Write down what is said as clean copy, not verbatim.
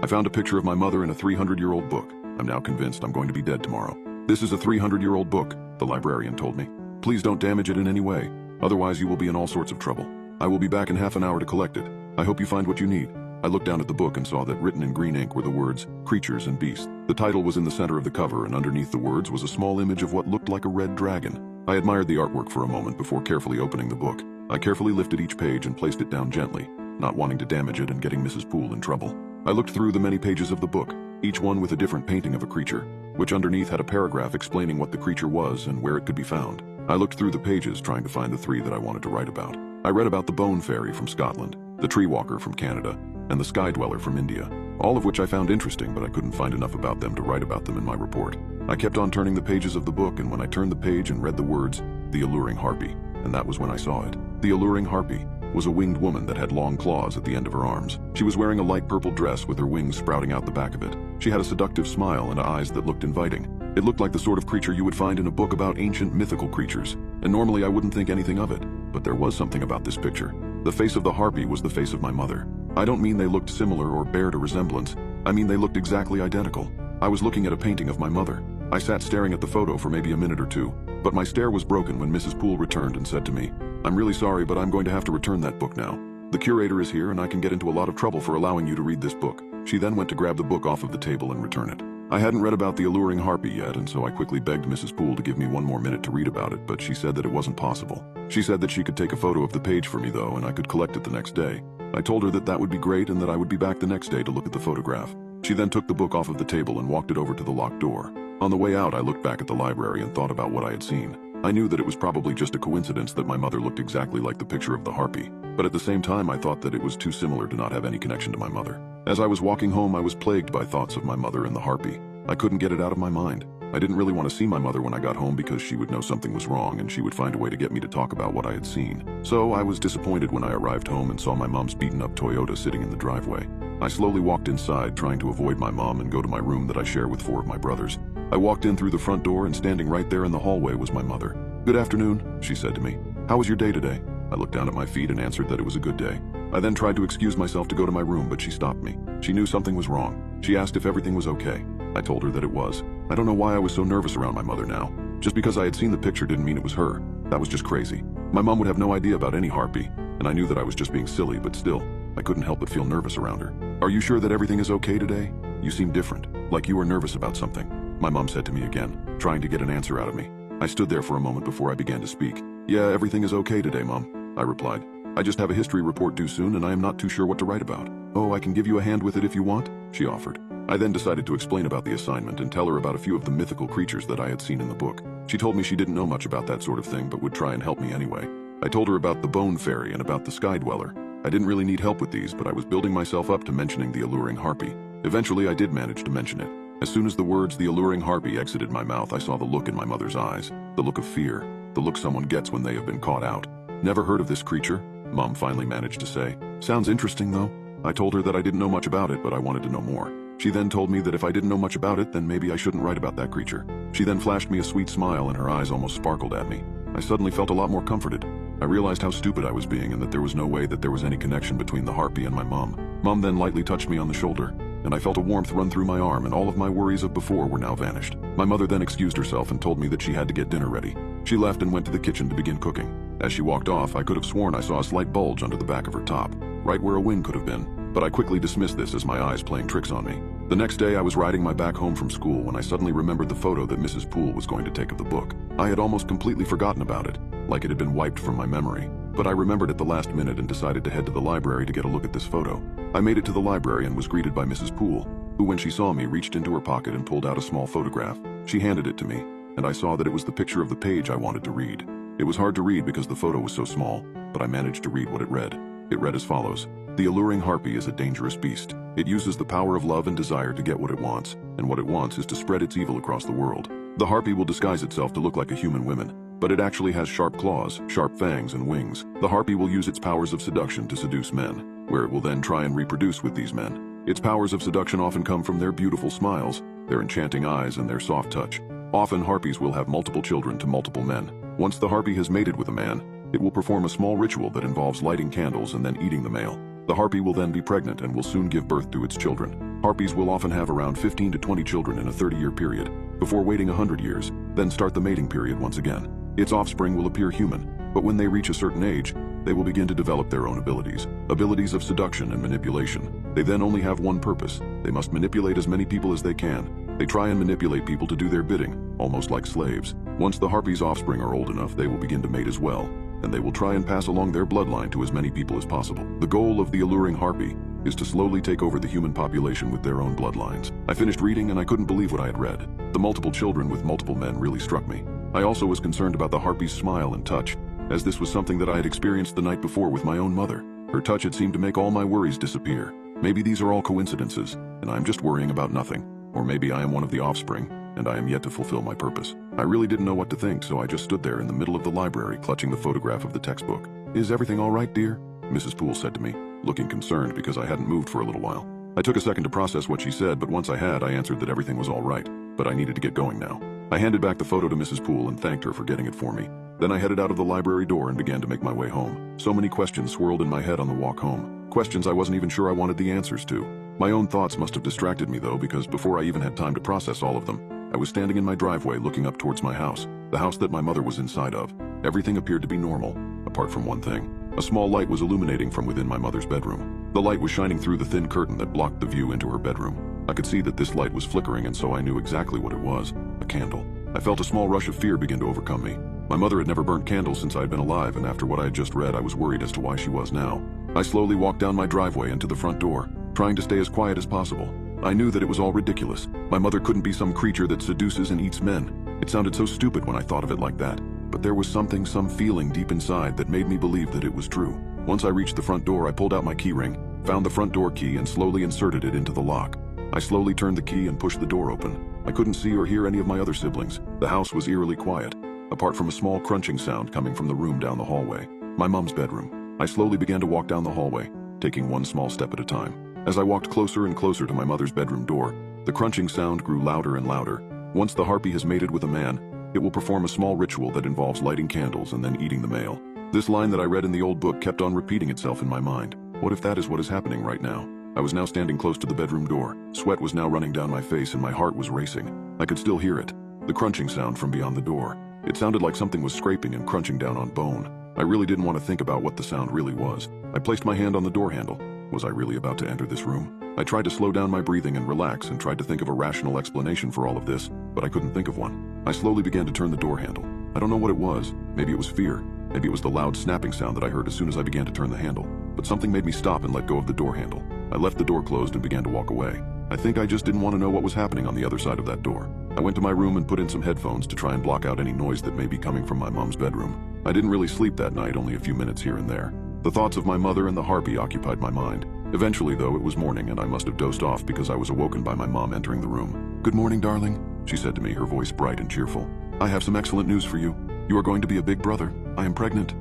I found a picture of my mother in a 300-year-old book. I'm now convinced I'm going to be dead tomorrow. This is a 300-year-old book, the librarian told me. Please don't damage it in any way, otherwise you will be in all sorts of trouble. I will be back in half an hour to collect it. I hope you find what you need. I looked down at the book and saw that written in green ink were the words, Creatures and Beasts. The title was in the center of the cover, and underneath the words was a small image of what looked like a red dragon. I admired the artwork for a moment before carefully opening the book. I carefully lifted each page and placed it down gently, not wanting to damage it and getting Mrs. Poole in trouble. I looked through the many pages of the book, each one with a different painting of a creature, which underneath had a paragraph explaining what the creature was and where it could be found. I looked through the pages trying to find the three that I wanted to write about. I read about the Bone Fairy from Scotland, the Tree Walker from Canada, and the Sky Dweller from India, all of which I found interesting, but I couldn't find enough about them to write about them in my report. I kept on turning the pages of the book, and when I turned the page and read the words, The Alluring Harpy, and that was when I saw it. The Alluring Harpy was a winged woman that had long claws at the end of her arms. She was wearing a light purple dress with her wings sprouting out the back of it. She had a seductive smile and eyes that looked inviting. It looked like the sort of creature you would find in a book about ancient mythical creatures, and normally I wouldn't think anything of it, but there was something about this picture. The face of the harpy was the face of my mother. I don't mean they looked similar or bared a resemblance. I mean they looked exactly identical. I was looking at a painting of my mother. I sat staring at the photo for maybe a minute or two, but my stare was broken when Mrs. Poole returned and said to me, I'm really sorry, but I'm going to have to return that book now. The curator is here and I can get into a lot of trouble for allowing you to read this book. She then went to grab the book off of the table and return it. I hadn't read about the Alluring Harpy yet, and so I quickly begged Mrs. Poole to give me one more minute to read about it, but she said that it wasn't possible. She said that she could take a photo of the page for me though, and I could collect it the next day. I told her that that would be great and that I would be back the next day to look at the photograph. She then took the book off of the table and walked it over to the locked door. On the way out, I looked back at the library and thought about what I had seen. I knew that it was probably just a coincidence that my mother looked exactly like the picture of the harpy, but at the same time I thought that it was too similar to not have any connection to my mother. As I was walking home, I was plagued by thoughts of my mother and the harpy. I couldn't get it out of my mind. I didn't really want to see my mother when I got home because she would know something was wrong and she would find a way to get me to talk about what I had seen. So I was disappointed when I arrived home and saw my mom's beaten up Toyota sitting in the driveway. I slowly walked inside, trying to avoid my mom and go to my room that I share with 4 of my brothers. I walked in through the front door and standing right there in the hallway was my mother. Good afternoon, she said to me. How was your day today? I looked down at my feet and answered that it was a good day. I then tried to excuse myself to go to my room, but she stopped me. She knew something was wrong. She asked if everything was okay. I told her that it was. I don't know why I was so nervous around my mother now. Just because I had seen the picture didn't mean it was her. That was just crazy. My mom would have no idea about any harpy, and I knew that I was just being silly, but still, I couldn't help but feel nervous around her. Are you sure that everything is okay today? You seem different, like you were nervous about something. My mom said to me again, trying to get an answer out of me. I stood there for a moment before I began to speak. Yeah, everything is okay today, Mom, I replied. I just have a history report due soon and I am not too sure what to write about. Oh, I can give you a hand with it if you want, she offered. I then decided to explain about the assignment and tell her about a few of the mythical creatures that I had seen in the book. She told me she didn't know much about that sort of thing but would try and help me anyway. I told her about the Bone Fairy and about the Sky Dweller. I didn't really need help with these, but I was building myself up to mentioning the Alluring Harpy. Eventually, I did manage to mention it. As soon as the words the Alluring Harpy exited my mouth, I saw the look in my mother's eyes, the look of fear, the look someone gets when they have been caught out. Never heard of this creature? Mom finally managed to say. Sounds interesting though. I told her that I didn't know much about it, but I wanted to know more. She then told me that if I didn't know much about it, then maybe I shouldn't write about that creature. She then flashed me a sweet smile and her eyes almost sparkled at me. I suddenly felt a lot more comforted. I realized how stupid I was being and that there was no way that there was any connection between the harpy and my mom. Mom then lightly touched me on the shoulder, and I felt a warmth run through my arm and all of my worries of before were now vanished. My mother then excused herself and told me that she had to get dinner ready. She left and went to the kitchen to begin cooking. As she walked off, I could have sworn I saw a slight bulge under the back of her top, right where a wing could have been, but I quickly dismissed this as my eyes playing tricks on me. The next day I was riding my back home from school when I suddenly remembered the photo that Mrs. Poole was going to take of the book. I had almost completely forgotten about it, like it had been wiped from my memory, but I remembered at the last minute and decided to head to the library to get a look at this photo. I made it to the library and was greeted by Mrs. Poole, who when she saw me reached into her pocket and pulled out a small photograph. She handed it to me, and I saw that it was the picture of the page I wanted to read. It was hard to read because the photo was so small, but I managed to read what it read. It read as follows. The Alluring Harpy is a dangerous beast. It uses the power of love and desire to get what it wants, and what it wants is to spread its evil across the world. The harpy will disguise itself to look like a human woman, but it actually has sharp claws, sharp fangs, and wings. The harpy will use its powers of seduction to seduce men, where it will then try and reproduce with these men. Its powers of seduction often come from their beautiful smiles, their enchanting eyes, and their soft touch. Often harpies will have multiple children to multiple men. Once the harpy has mated with a man, it will perform a small ritual that involves lighting candles and then eating the male. The harpy will then be pregnant and will soon give birth to its children. Harpies will often have around 15 to 20 children in a 30-year period, before waiting 100 years, then start the mating period once again. Its offspring will appear human, but when they reach a certain age, they will begin to develop their own abilities of seduction and manipulation. They then only have one purpose. They must manipulate as many people as they can. They try and manipulate people to do their bidding, almost like slaves. Once the harpies' offspring are old enough, they will begin to mate as well, and they will try and pass along their bloodline to as many people as possible. The goal of the alluring harpy is to slowly take over the human population with their own bloodlines. I finished reading and I couldn't believe what I had read. The multiple children with multiple men really struck me. I also was concerned about the harpy's smile and touch, as this was something that I had experienced the night before with my own mother. Her touch had seemed to make all my worries disappear. Maybe these are all coincidences, and I am just worrying about nothing. Or maybe I am one of the offspring, and I am yet to fulfill my purpose. I really didn't know what to think, so I just stood there in the middle of the library clutching the photograph of the textbook. "Is everything all right, dear?" Mrs. Poole said to me, looking concerned because I hadn't moved for a little while. I took a second to process what she said, but once I had, I answered that everything was all right, but I needed to get going now. I handed back the photo to Mrs. Poole and thanked her for getting it for me. Then I headed out of the library door and began to make my way home. So many questions swirled in my head on the walk home. Questions I wasn't even sure I wanted the answers to. My own thoughts must have distracted me though, because before I even had time to process all of them, I was standing in my driveway looking up towards my house, the house that my mother was inside of. Everything appeared to be normal, apart from one thing. A small light was illuminating from within my mother's bedroom. The light was shining through the thin curtain that blocked the view into her bedroom. I could see that this light was flickering, and so I knew exactly what it was: a candle. I felt a small rush of fear begin to overcome me. My mother had never burnt candles since I had been alive, and after what I had just read, I was worried as to why she was now. I slowly walked down my driveway and to the front door, trying to stay as quiet as possible. I knew that it was all ridiculous. My mother couldn't be some creature that seduces and eats men. It sounded so stupid when I thought of it like that. But there was some feeling deep inside that made me believe that it was true. Once I reached the front door, I pulled out my key ring, found the front door key, and slowly inserted it into the lock. I slowly turned the key and pushed the door open. I couldn't see or hear any of my other siblings. The house was eerily quiet, apart from a small crunching sound coming from the room down the hallway, my mom's bedroom. I slowly began to walk down the hallway, taking one small step at a time. As I walked closer and closer to my mother's bedroom door, the crunching sound grew louder and louder. Once the harpy has mated with a man, it will perform a small ritual that involves lighting candles and then eating the male. This line that I read in the old book kept on repeating itself in my mind. What if that is what is happening right now? I was now standing close to the bedroom door. Sweat was now running down my face and my heart was racing. I could still hear it, the crunching sound from beyond the door. It sounded like something was scraping and crunching down on bone. I really didn't want to think about what the sound really was. I placed my hand on the door handle. Was I really about to enter this room? I tried to slow down my breathing and relax and tried to think of a rational explanation for all of this, but I couldn't think of one. I slowly began to turn the door handle. I don't know what it was. Maybe it was fear. Maybe it was the loud snapping sound that I heard as soon as I began to turn the handle. But something made me stop and let go of the door handle. I left the door closed and began to walk away. I think I just didn't want to know what was happening on the other side of that door. I went to my room and put in some headphones to try and block out any noise that may be coming from my mom's bedroom. I didn't really sleep that night, only a few minutes here and there. The thoughts of my mother and the harpy occupied my mind. Eventually, though, it was morning and I must have dozed off because I was awoken by my mom entering the room. "Good morning, darling," she said to me, her voice bright and cheerful. "I have some excellent news for you. You are going to be a big brother. I am pregnant."